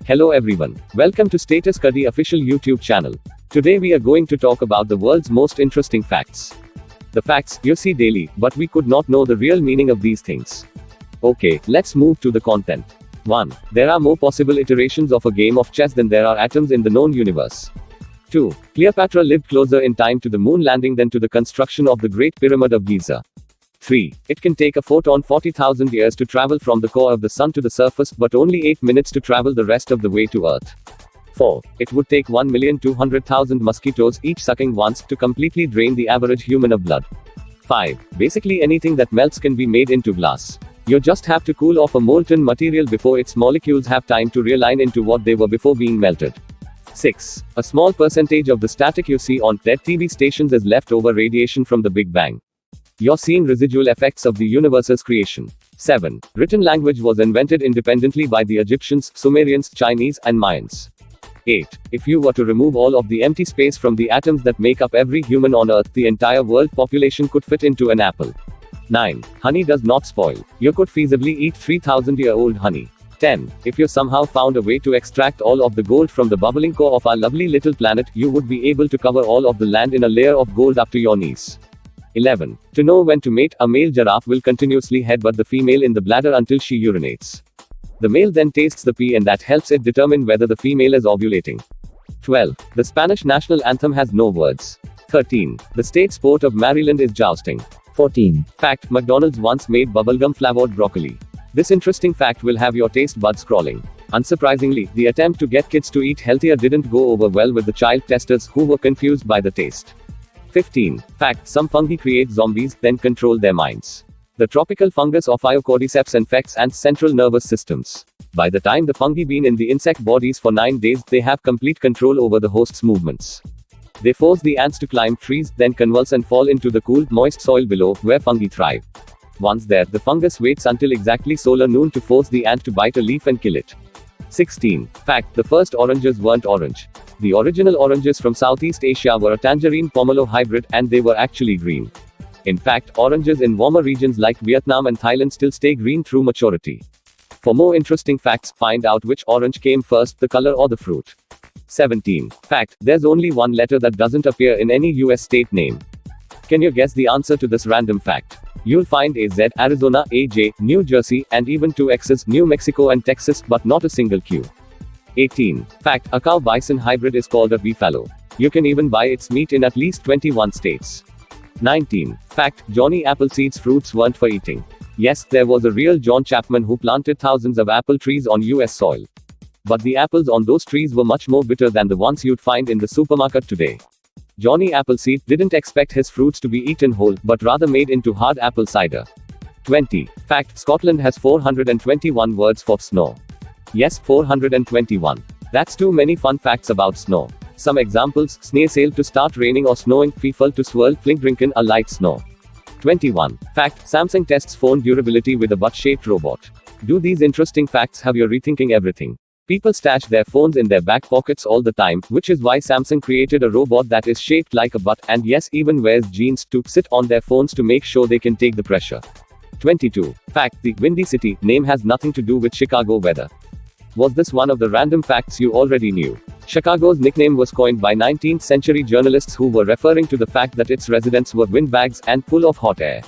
Hello everyone. Welcome to Status Cuddy official YouTube channel. Today we are going to talk about the world's most interesting facts. The facts you see daily, but we could not know the real meaning of these things. Okay, let's move to the content. 1. There are more possible iterations of a game of chess than there are atoms in the known universe. 2. Cleopatra lived closer in time to the moon landing than to the construction of the Great Pyramid of Giza. 3. It can take a photon 40,000 years to travel from the core of the sun to the surface, but only 8 minutes to travel the rest of the way to Earth. 4. It would take 1,200,000 mosquitoes, each sucking once, to completely drain the average human of blood. 5. Basically anything that melts can be made into glass. You just have to cool off a molten material before its molecules have time to realign into what they were before being melted. 6. A small percentage of the static you see on dead TV stations is leftover radiation from the Big Bang. You're seeing residual effects of the universe's creation. 7. Written language was invented independently by the Egyptians, Sumerians, Chinese, and Mayans. 8. If you were to remove all of the empty space from the atoms that make up every human on Earth, the entire world population could fit into an apple. 9. Honey does not spoil. You could feasibly eat 3,000-year-old honey. 10. If you somehow found a way to extract all of the gold from the bubbling core of our lovely little planet, you would be able to cover all of the land in a layer of gold up to your knees. 11. To know when to mate, a male giraffe will continuously headbutt the female in the bladder until she urinates. The male then tastes the pee and that helps it determine whether the female is ovulating. 12. The Spanish national anthem has no words. 13. The state sport of Maryland is jousting. 14. Fact: McDonald's once made bubblegum flavored broccoli. This interesting fact will have your taste buds crawling. Unsurprisingly, the attempt to get kids to eat healthier didn't go over well with the child testers, who were confused by the taste. 15. Fact: some fungi create zombies, then control their minds. The tropical fungus Ophiocordyceps infects ants' central nervous systems. By the time the fungi been in the insect bodies for 9 days, they have complete control over the host's movements. They force the ants to climb trees, then convulse and fall into the cool, moist soil below, where fungi thrive. Once there, the fungus waits until exactly solar noon to force the ant to bite a leaf and kill it. 16. Fact: the first oranges weren't orange. The original oranges from Southeast Asia were a tangerine pomelo hybrid, and they were actually green. In fact, oranges in warmer regions like Vietnam and Thailand still stay green through maturity. For more interesting facts, find out which orange came first, the color or the fruit. 17. Fact: there's only one letter that doesn't appear in any US state name. Can you guess the answer to this random fact? You'll find a Z, Arizona, a J, New Jersey, and even 2 X's, New Mexico and Texas, but not a single Q. 18. Fact: a cow-bison hybrid is called a beefalo. You can even buy its meat in at least 21 states. 19. Fact: Johnny Appleseed's fruits weren't for eating. Yes, there was a real John Chapman who planted thousands of apple trees on US soil. But the apples on those trees were much more bitter than the ones you'd find in the supermarket today. Johnny Appleseed didn't expect his fruits to be eaten whole, but rather made into hard apple cider. 20. Fact: Scotland has 421 words for snow. Yes, 421. That's too many fun facts about snow. Some examples: sneesail to start raining or snowing, fifal to swirl, flinkdrinken, a light snow. 21. Fact: Samsung tests phone durability with a butt-shaped robot. Do these interesting facts have you rethinking everything? People stash their phones in their back pockets all the time, which is why Samsung created a robot that is shaped like a butt, and yes, even wears jeans to sit on their phones to make sure they can take the pressure. 22. Fact: the Windy City name has nothing to do with Chicago weather. Was this one of the random facts you already knew? Chicago's nickname was coined by 19th century journalists who were referring to the fact that its residents were windbags and full of hot air.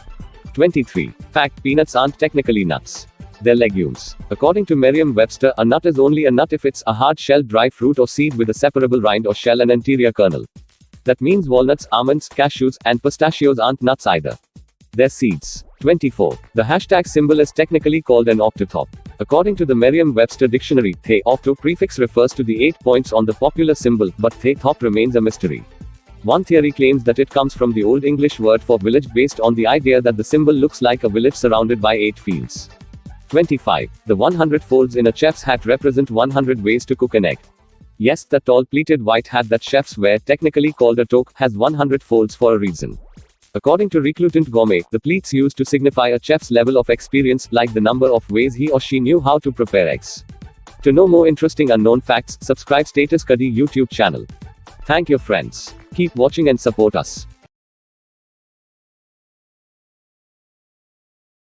23. Fact: peanuts aren't technically nuts. They're legumes. According to Merriam-Webster, a nut is only a nut if it's a hard-shelled dry fruit or seed with a separable rind or shell and anterior kernel. That means walnuts, almonds, cashews, and pistachios aren't nuts either. They're seeds. 24. The hashtag symbol is technically called an octothorpe. According to the Merriam-Webster dictionary, the octo prefix refers to the 8 points on the popular symbol, but the thorpe remains a mystery. One theory claims that it comes from the Old English word for village, based on the idea that the symbol looks like a village surrounded by 8 fields. 25. The 100 folds in a chef's hat represent 100 ways to cook an egg. Yes, the tall pleated white hat that chefs wear, technically called a toque, has 100 folds for a reason. According to Recruitant Gourmet, the pleats used to signify a chef's level of experience, like the number of ways he or she knew how to prepare eggs. To know more interesting unknown facts, subscribe Status Cuddy YouTube channel. Thank you friends. Keep watching and support us.